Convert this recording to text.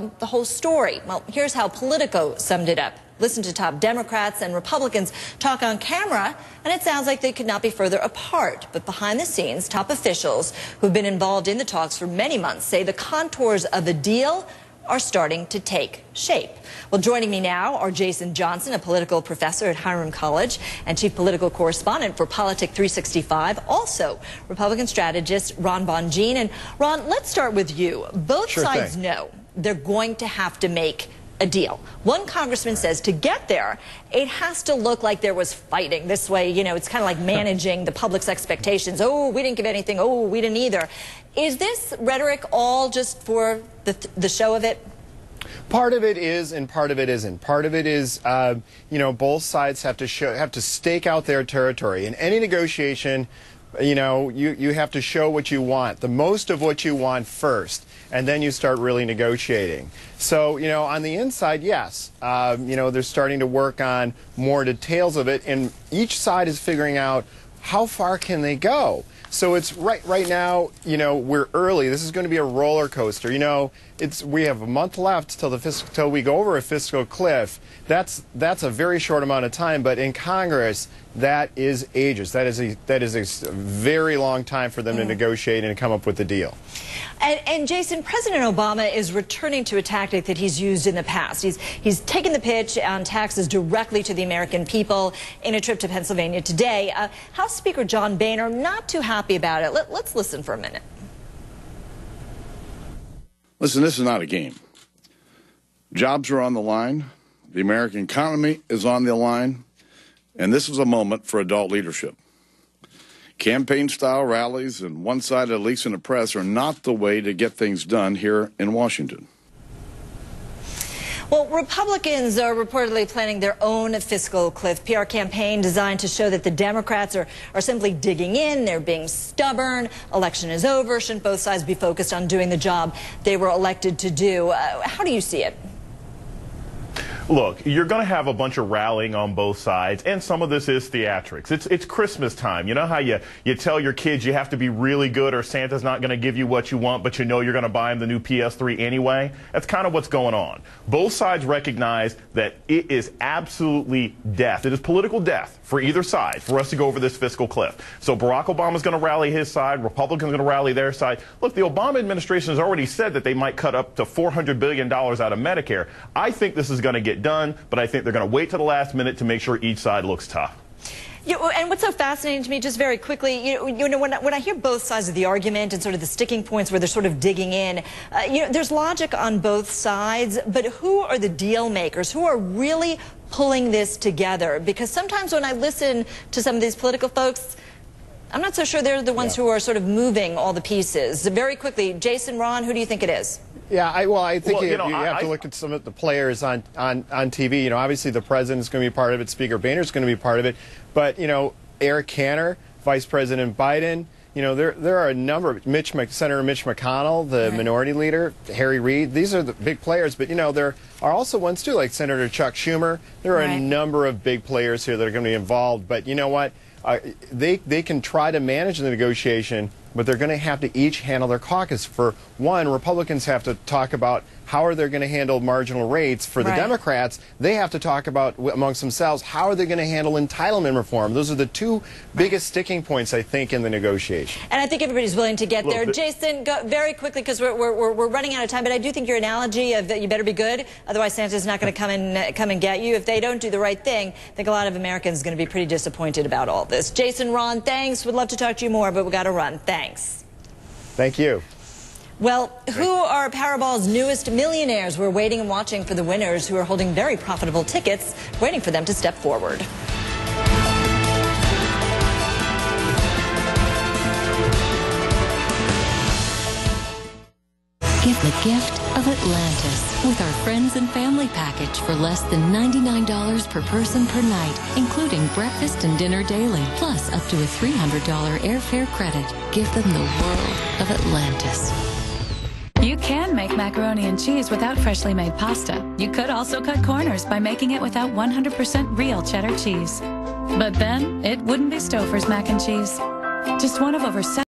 tell the whole story. Well, here's how Politico summed it up. Listen to top Democrats and Republicans talk on camera, and it sounds like they could not be further apart. But behind the scenes, top officials who've been involved in the talks for many months say the contours of a deal are starting to take shape. Well, joining me now are Jason Johnson, a political professor at Hiram College and chief political correspondent for Politic 365, also Republican strategist Ron Bonjean. And Ron, let's start with you. Both sides know they're going to have to make a deal. One congressman says to get there, it has to look like there was fighting. This way, you know, it's kind of like managing the public's expectations. Oh, we didn't give anything. Oh, we didn't either. Is this rhetoric all just for the show of it? Part of it is, and part of it isn't. Part of it is, you know, both sides have to stake out their territory. In any negotiation, you know, you have to show what you want, the most of what you want first, and then you start really negotiating. So, you know, on the inside, yes, you know, they're starting to work on more details of it, and each side is figuring out how far can they go. So it's right now, you know, we're early. This is going to be a roller coaster. You know, we have a month left till we go over a fiscal cliff. That's a very short amount of time, but in Congress, that is ages. That is a very long time for them to negotiate and come up with a deal. And Jason, President Obama is returning to a tactic that he's used in the past. He's taken the pitch on taxes directly to the American people in a trip to Pennsylvania today. House Speaker John Boehner not too happy about it. Let's listen for a minute. Listen, this is not a game. Jobs are on the line. The American economy is on the line. And this is a moment for adult leadership. Campaign-style rallies and one-sided leaks in the press are not the way to get things done here in Washington. Well, Republicans are reportedly planning their own fiscal cliff PR campaign designed to show that the Democrats are simply digging in, they're being stubborn, election is over, shouldn't both sides be focused on doing the job they were elected to do? How do you see it? Look, you're going to have a bunch of rallying on both sides, and some of this is theatrics. It's Christmas time. You know how you tell your kids you have to be really good or Santa's not going to give you what you want, but you know you're going to buy them the new PS3 anyway? That's kind of what's going on. Both sides recognize that it is absolutely death. It is political death for either side for us to go over this fiscal cliff. So Barack Obama's going to rally his side, Republicans are going to rally their side. Look, the Obama administration has already said that they might cut up to $400 billion out of Medicare. I think this is going to get done, but I think they're going to wait to the last minute to make sure each side looks tough. And what's so fascinating to me, just very quickly, you know, when I hear both sides of the argument and sort of the sticking points where they're sort of digging in, you know, there's logic on both sides, but who are the deal makers? Who are really pulling this together? Because sometimes when I listen to some of these political folks, I'm not so sure they're the ones who are sort of moving all the pieces. Very quickly, Jason, Ron, who do you think it is? Yeah, I think you have to look at some of the players on TV. You know, obviously the president's going to be part of it. Speaker Boehner's going to be part of it. But, you know, Eric Cantor, Vice President Biden, you know, there are a number of Senator Mitch McConnell, the minority leader, Harry Reid. These are the big players. But, you know, there are also ones, too, like Senator Chuck Schumer. There are a number of big players here that are going to be involved. But you know what? They can try to manage the negotiation, but they're going to have to each handle their caucus. For one, Republicans have to talk about how are they going to handle marginal rates. For the Democrats, they have to talk about amongst themselves how are they going to handle entitlement reform. Those are the two biggest sticking points, I think, in the negotiation. And I think everybody's willing to get there. Jason, go very quickly because we're running out of time. But I do think your analogy of that you better be good, otherwise Santa's not going to come and get you. If they don't do the right thing, I think a lot of Americans are going to be pretty disappointed about all this. Jason, Ron, thanks. Would love to talk to you more, but we got to run. Thanks. Thank you. Well, who are Powerball's newest millionaires? We're waiting and watching for the winners who are holding very profitable tickets, waiting for them to step forward. Give the gift of Atlantis with our friends and family package for less than $99 per person per night, including breakfast and dinner daily, plus up to a $300 airfare credit. Give them the world of Atlantis. You can make macaroni and cheese without freshly made pasta. You could also cut corners by making it without 100% real cheddar cheese. But then, it wouldn't be Stouffer's mac and cheese. Just one of over 7